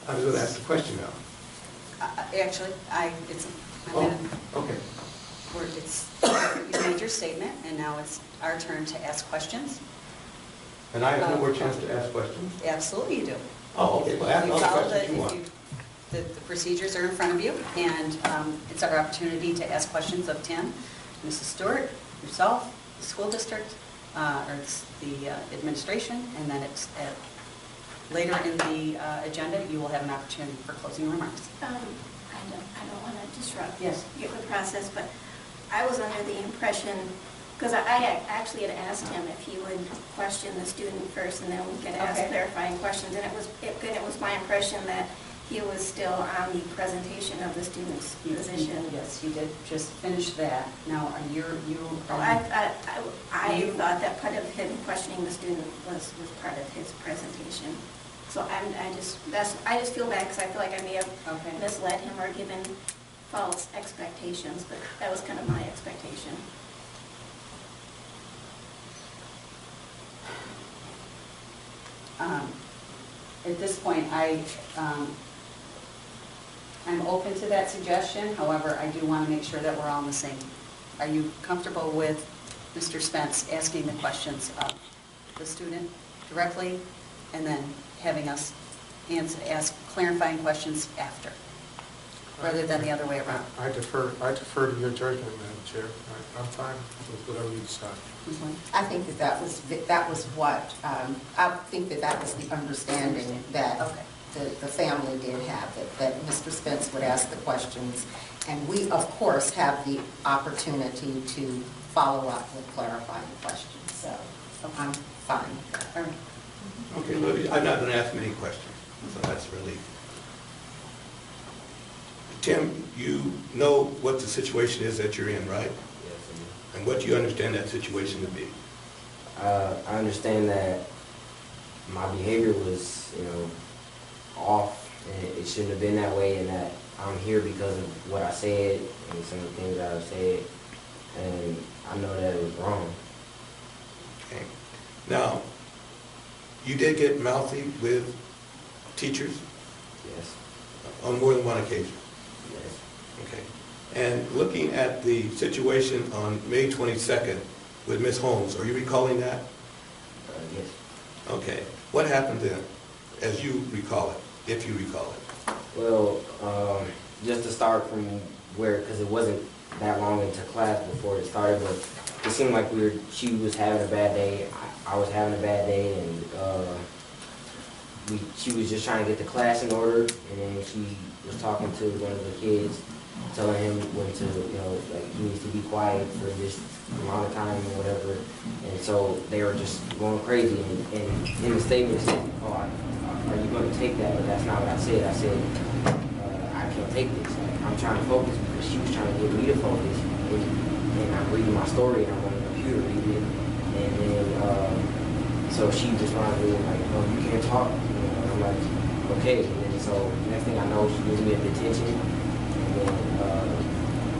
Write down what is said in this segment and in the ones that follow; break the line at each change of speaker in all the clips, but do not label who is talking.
I was going to ask the question now.
Actually,
Okay.
You made your statement, and now it's our turn to ask questions.
And I have no more chance to ask questions?
Absolutely you do.
Oh, okay. Well, ask all the questions you want.
The procedures are in front of you, and it's our opportunity to ask questions of Tim, Mrs. Stewart, yourself, the school district, or the administration, and then it's later in the agenda, you will have an opportunity for closing remarks.
I don't want to disrupt
Yes.
the process, but I was under the impression, because I actually had asked him if he would question the student first, and then we could ask clarifying questions, and it was my impression that he was still on the presentation of the student's position.
Yes, you did just finish that. Now,
I thought that part of him questioning the student was part of his presentation. So I just feel bad because I feel like I may have misled him or given false expectations, but that was kind of my expectation.
At this point, I'm open to that suggestion. However, I do want to make sure that we're all on the same. Are you comfortable with Mr. Spence asking the questions of the student directly and then having us ask clarifying questions after, rather than the other way around?
I defer to your judgment, Madam Chair. I'm fine with whatever you decide.
I think that was what I think that was the understanding that the family did have, that Mr. Spence would ask the questions, and we of course have the opportunity to follow up with clarifying questions. So I'm fine with that.
All right.
Okay, well, I'm not going to ask many questions, so that's relief. Tim, you know what the situation is that you're in, right?
Yes, I do.
And what do you understand that situation to be?
I understand that my behavior was, off, and it shouldn't have been that way, and that I'm here because of what I said and some of the things that I said, and I know that it was wrong.
Okay. Now, you did get mouthy with teachers?
Yes.
On more than one occasion?
Yes.
Okay. And looking at the situation on May 22nd with Ms. Holmes, are you recalling that?
Yes.
Okay. What happened then, as you recall it, if you recall it?
Well, just to start from where, because it wasn't that long into class before it started, but it seemed like she was having a bad day, I was having a bad day, and she was just trying to get the class in order, and then she was talking to one of the kids, telling him when to, like he needs to be quiet for this amount of time or whatever, and so they were just going crazy, and in the statement said, oh, are you going to take that? But that's not what I said. I said, I can't take this. Like, I'm trying to focus because she was trying to get me to focus, and I'm reading my story, and I'm on the computer reading it, and then so she just wanted to be like, oh, you can't talk. And I'm like, okay. And then so next thing I know, she gives me a detention, and then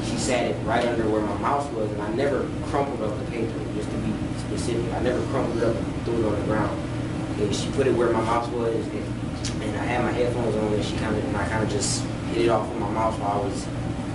she sat it right under where my mouse was, and I never crumpled up the paper, just to be specific. I never crumpled it up and threw it on the ground. And she put it where my mouse was, and I had my headphones on, and I kind of just hit it off with my mouse while I was,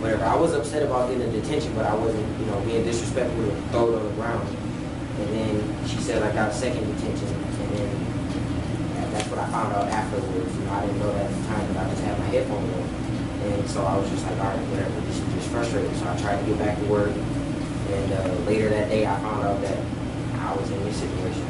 whatever. I was upset about getting a detention, but I wasn't, being disrespectful to throw it on the ground. And then she said I got a second detention, and then that's what I found out afterwards. I didn't know that at the time, but I just had my headphones on. And so I was just like, all right, whatever, this is just frustrating. So I tried to get back to work, and later that day I found out that I was in this situation.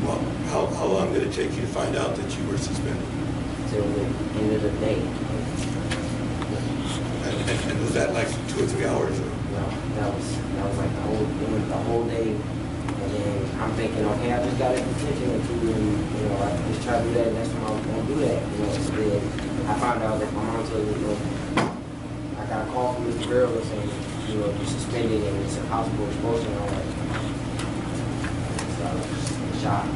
Well, how long did it take you to find out that you were suspended?
Till the end of the day.
And was that like 2 or 3 hours? Or?
No, that was like the whole day. And then I'm thinking, okay, I just got a detention or two, and I just try to do that. Next time I won't do that. So then I found out that my mom told me, I got a call from Mr. Girl saying, you're suspended and it's a possible expulsion. And all that. So I was just shocked.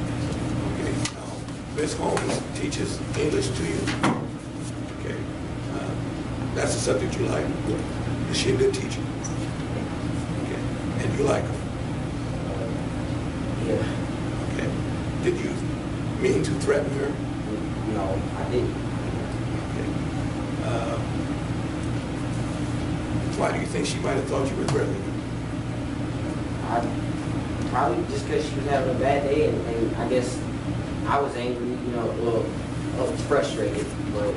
Okay. Now, Ms. Holmes teaches English to you. Okay. That's the subject you like? Yeah. Is she a good teacher? Okay. And you like her?
Yeah.
Okay. Did you Meaning to threaten her?
No, I didn't.
Okay. Why do you think she might have thought you were threatening her?
Probably just because she was having a bad day, and I guess I was angry, you know, well, I was frustrated, but,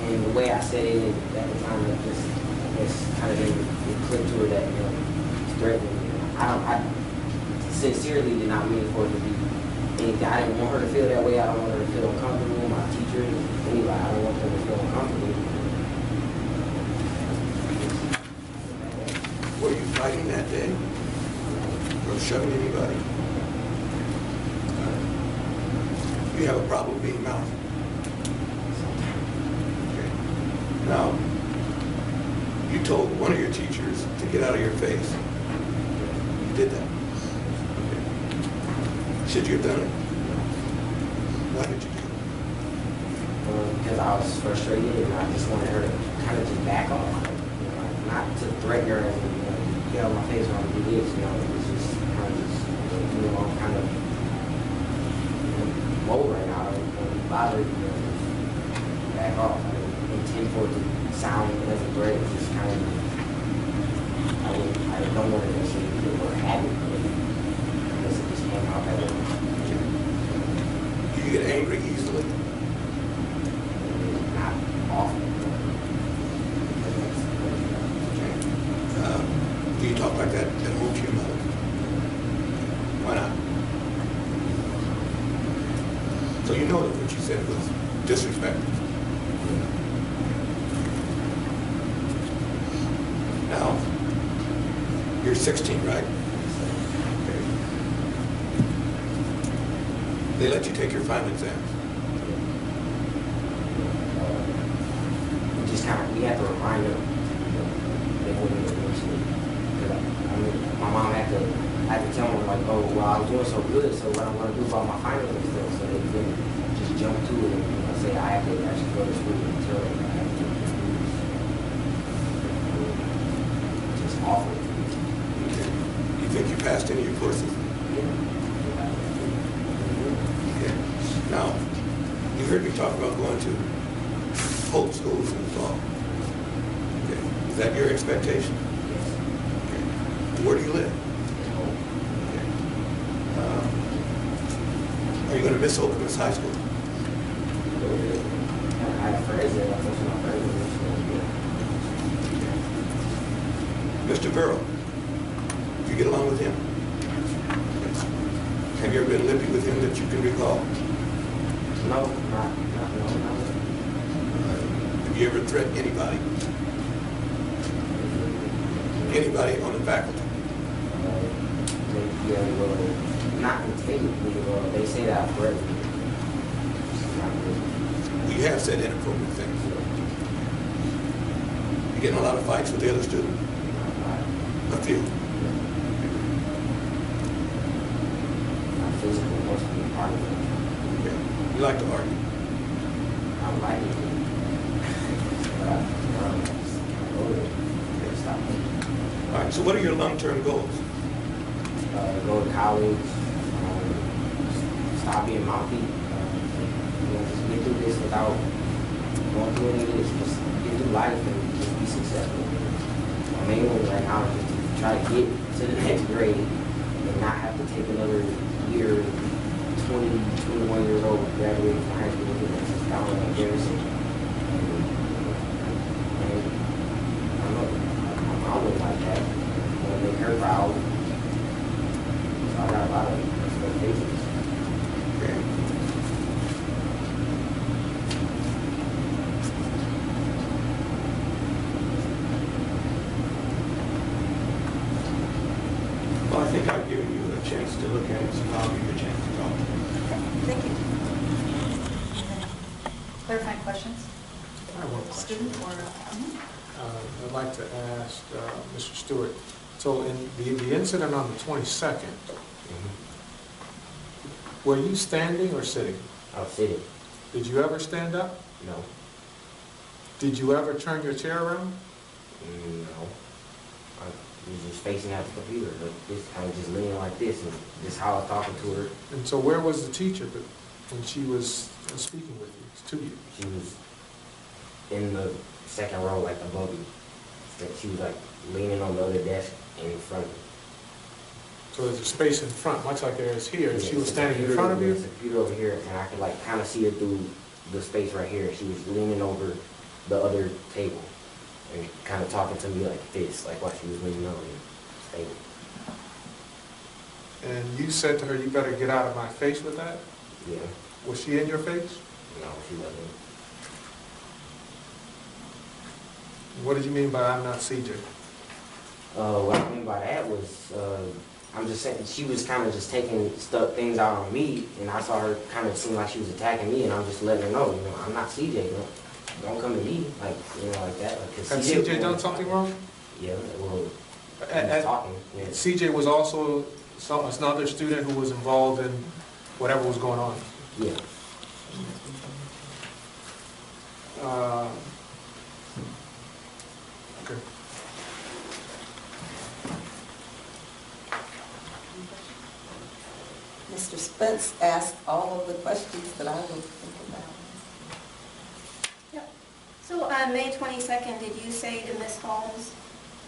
and the way I said it at the time, it just, I guess, kind of it clicked to her that, you know, it's threatening me. I sincerely did not mean for it to be anything. I didn't want her to feel that way. I don't want her to feel uncomfortable. My teachers, anybody, I don't want them to feel uncomfortable.
Were you fighting that day? Or shoving anybody? You have a problem being mouthy. Okay. Now, you told one of your teachers to get out of your face. You did that. Okay. Should you have done it? Why did you do it?
Because I was frustrated and I just wanted her to kind of just back off. Like, you know, like, not to threaten her and, you know, get out of my face when I do this, you know, it was just kind of just, you know, I'm kind of low right now. I don't want to be bothered, you know, just back off. I didn't intend for it to sound as a threat. It was just kind of, I don't want to necessarily feel or have it, but I guess it just came out that way.
Do you get angry easily?
Not often.
Okay. Do you talk like that at home to your mother? Why not? So you know that what you said was disrespectful. Now, you're 16, right? Okay. They let you take your final exams.
We just kind of, we had to remind them they wouldn't eventually. I mean, my mom had to tell them, like, oh, well, I was doing so good, so what I'm going to do about my finals and stuff, so they didn't just jump to it and, you know, say I have to actually go to school until I have to. Just awful.
Okay. You think you passed any of your courses? Okay. Now, you heard me talk about going to Hope schools in the fall. Okay. Is that your expectation? Okay. Where do you live? Okay. Are you going to miss Okemos High School?
I have friends there, most of my friends are
Mr. Burrow, do you get along with him? Yes. Have you ever been lippy with him that you can recall?
no.
Have you ever threatened anybody? Anybody on the faculty?
Not intended, they say that I've threatened.
You have said inappropriate things. You getting a lot of fights with the other student? A few.
Not physical, must be part of it.
Okay. You like to argue?
I like it. But I'm older. Stop it.
All right, so what are your long-term goals?
Go to college, stop being mouthy, you know, just get through this without going through any of this, just get through life and just be successful. My main goal right now is just to try to get to the next grade and not have to take another year, 20, 21 years old, graduating from high school, and just down and embarrassing. And I don't know, my mom was like that. I want to make her proud. I got a lot of expectations.
Okay. Well, I think I've given you a chance to look at it, so I'll give you a chance to talk.
Thank you. Clarifying questions?
I have one question.
Student or?
I'd like to ask Mr. Stewart, so in the incident on the 22nd, were you standing or sitting?
I was sitting.
Did you ever stand up?
No.
Did you ever turn your chair around?
No. I was just facing out the computer. Like this, I was just leaning like this, and just how I was talking to her.
And so where was the teacher when she was speaking with you, to you?
She was in the second row, like above me. She was like leaning on the other desk in front of me.
So there's a space in front, much like there is here. She was
It's a
standing in
computer-
front of you?
There's a computer over here, and I could like kind of see her through the space right here. She was leaning over the other table and kind of talking to me like this, like while she was leaning over the table.
And you said to her, you better get out of my face with that?
Yeah,
Was she in your face?
no, she wasn't.
What did you mean by I'm not CJ?
What I mean by that was, I'm just saying, she was kind of just taking things out on me, and I saw her kind of seem like she was attacking me, and I'm just letting her know, you know, I'm not CJ, don't come to me, like, you know, like that. Like, 'cause
Had CJ done something wrong?
Yeah, well, he
And-
was talking, yeah.
CJ was also another student who was involved in whatever was going on.
Yeah.
Okay.
Mr. Spence asked all of the questions that I would think about.
Yep. So on May 22nd, did you say to Ms. Holmes,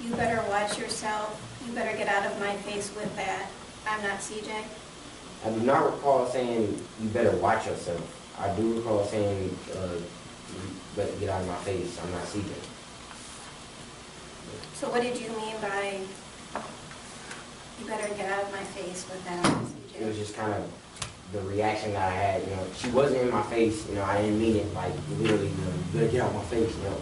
you better watch yourself, you better get out of my face with that, I'm not CJ?
I do not recall saying, you better watch yourself. I do recall saying, you better get out of my face, I'm not CJ.
So what did you mean by, you better get out of my face with that, I'm not
It was
CJ?
just kind of the reaction that I had, you know, she wasn't in my face, you know, I didn't mean it like literally, you know, you better get out of my face, you know.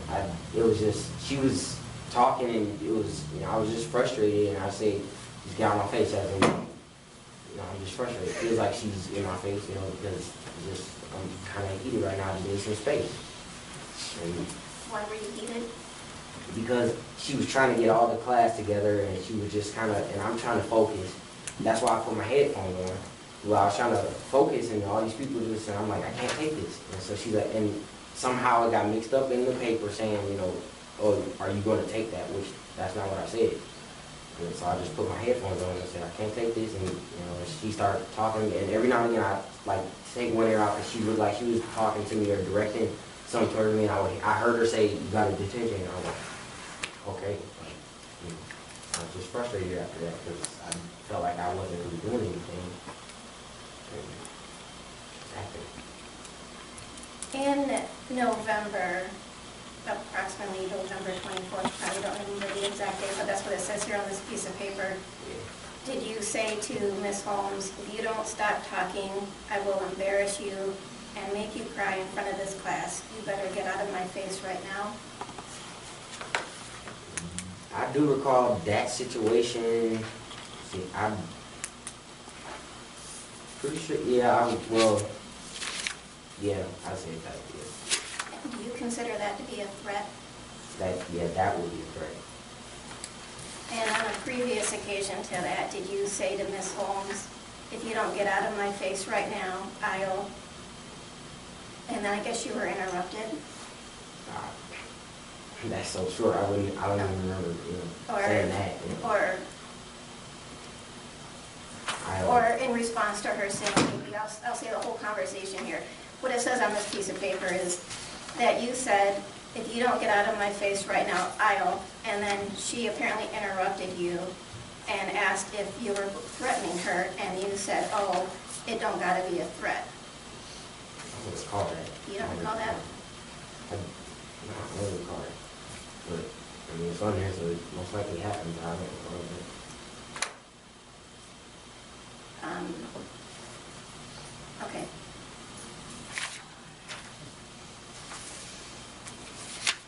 It was just, she was talking and it was, you know, I was just frustrated and I said, just get out of my face, as in, you know, I'm just frustrated. It feels like she's in my face, you know, because I'm kind of heated right now to get some space. And
Why were you heated?
because she was trying to get all the class together and she was just kind of, and I'm trying to focus. That's why I put my headphones on. Well, I was trying to focus and all these people just, and I'm like, I can't take this. And so she's like, and somehow it got mixed up in the paper saying, you know, oh, are you going to take that? Which, that's not what I said. And so I just put my headphones on and said, I can't take this. And, you know, she started talking, and every now and again I, like, take one ear out because she looked like she was talking to me or directing something toward me. And I heard her say, you got a detention. And I was like, okay. You know, I was just frustrated after that because I felt like I wasn't really doing anything.
In November, approximately November 24th, probably don't remember the exact date, but that's what it says here on this piece of paper. Did you say to Ms. Holmes, if you don't stop talking, I will embarrass you and make you cry in front of this class. You better get out of my face right now.
I do recall that situation. See, I'm pretty sure, yeah, yeah, I say that, yeah.
Do you consider that to be a threat?
That would be a threat.
And on a previous occasion to that, did you say to Ms. Holmes, if you don't get out of my face right now, I'll... And then I guess you were interrupted?
That's so short, I don't even remember, you know, saying that. You know.
Or in response to her saying, maybe I'll say the whole conversation here. What it says on this piece of paper is that you said, if you don't get out of my face right now, I'll, and then she apparently interrupted you and asked if you were threatening her, and you said, oh, it don't gotta be a threat.
I wouldn't call that.
You don't recall that?
No, I wouldn't call it. But, I mean, it's on there, so it most likely happened, but I don't recall that.
Okay.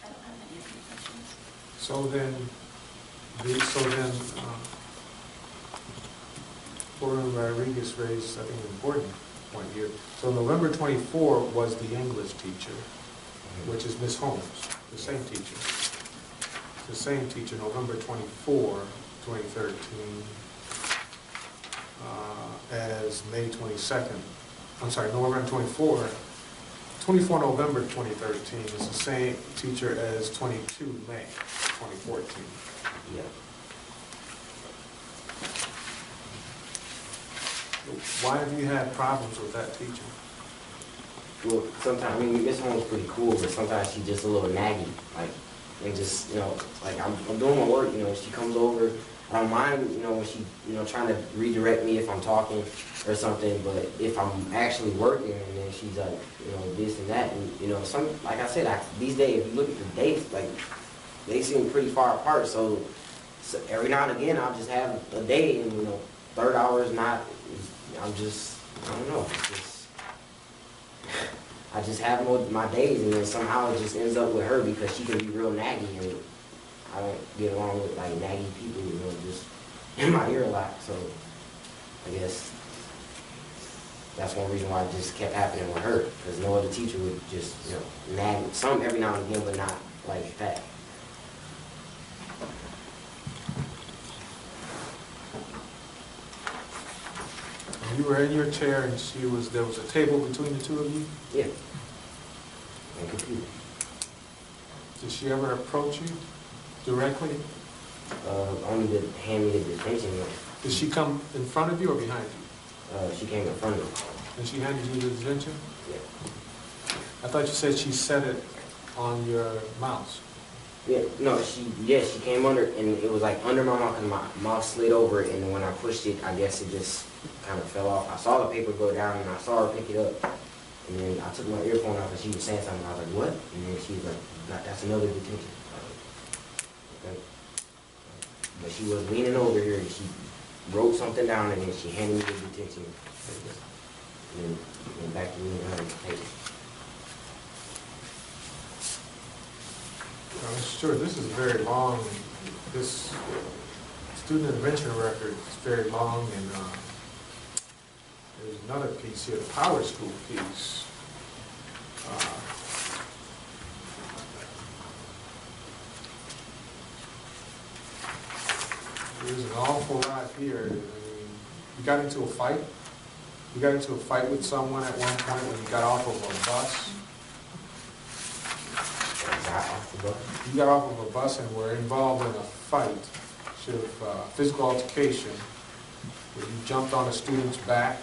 I don't have any other questions.
So then, Florida Rodriguez raised, I think, an important point here. So November 24 was the English teacher, which is Ms. Holmes, the same teacher. The same teacher, November 24, 2013, as May 22nd. I'm sorry, November 24 November 2013 is the same teacher as 22 May 2014.
Yeah.
Why have you had problems with that teacher?
well, sometimes, I mean, Miss Holmes pretty cool, but sometimes she's just a little naggy, like, and just, you know, like, I'm doing my work, you know, she comes over, I don't mind, you know, when she, you know, trying to redirect me if I'm talking or something, but if I'm actually working, and then she's like, you know, this and that, and, you know, like I said, these days, if you look at the dates, like, they seem pretty far apart, so every now and again, I'll just have a day, and, you know, third hour is not, I'm just, I don't know, it's just, I just have my days, and then somehow it just ends up with her because she can be real naggy, and I don't get along with like naggy people, you know, just in my ear a lot. So I guess that's one reason why it just kept happening with her, because no other teacher would just, you know, nag some every now and again, but not like that.
You were in your chair and there was a table between the two of you?
Yeah. And computer.
Did she ever approach you directly?
Only to hand me the detention notice.
Did she come in front of you or behind you?
She came in front of me.
And she handed you the detention?
Yeah.
I thought you said she set it on your mouse.
Yeah, no, she came under, and it was like under my mouth, and my mouth slid over, and when I pushed it, I guess it just kind of fell off. I saw the paper go down, and I saw her pick it up, and then I took my earphone off, and she was saying something. I was like, what? And then she was like, that's another detention. Okay. But she was leaning over here, and she wrote something down, and then she handed me the detention. And then went back to me and her paper.
Sure, this is very long. This student intervention record is very long, and there's another piece here, the Power School piece. There's an awful lot here. I mean, you got into a fight? You got into a fight with someone at one point when you got off of a bus? You got off of a bus and were involved in a fight, physical altercation, where you jumped on a student's back,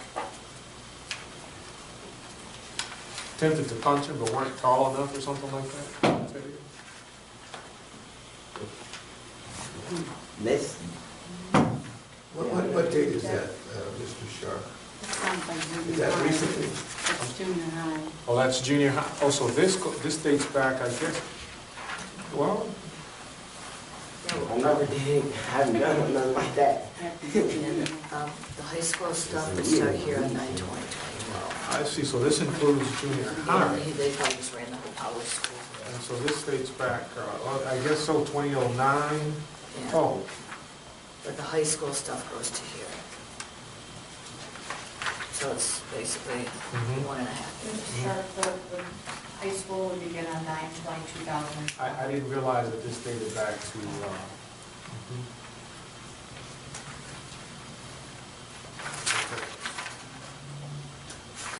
attempted to punch him but weren't tall enough or something like that?
What date is that, Mr. Sharp? Is that recently?
That's junior high.
Oh, that's junior high. Oh, so this dates back, I guess. Well,
I never did. I haven't done nothing like that.
The high school stuff would start here on 9/20/2012.
I see. So this includes junior high.
They probably just ran the whole power school.
And so this dates back, I guess so, 2009.
Yeah.
Oh,
But the high school stuff goes to here. So it's basically 1.5 years.
The high school would begin on 9/20/2000.
I didn't realize that this dated back to.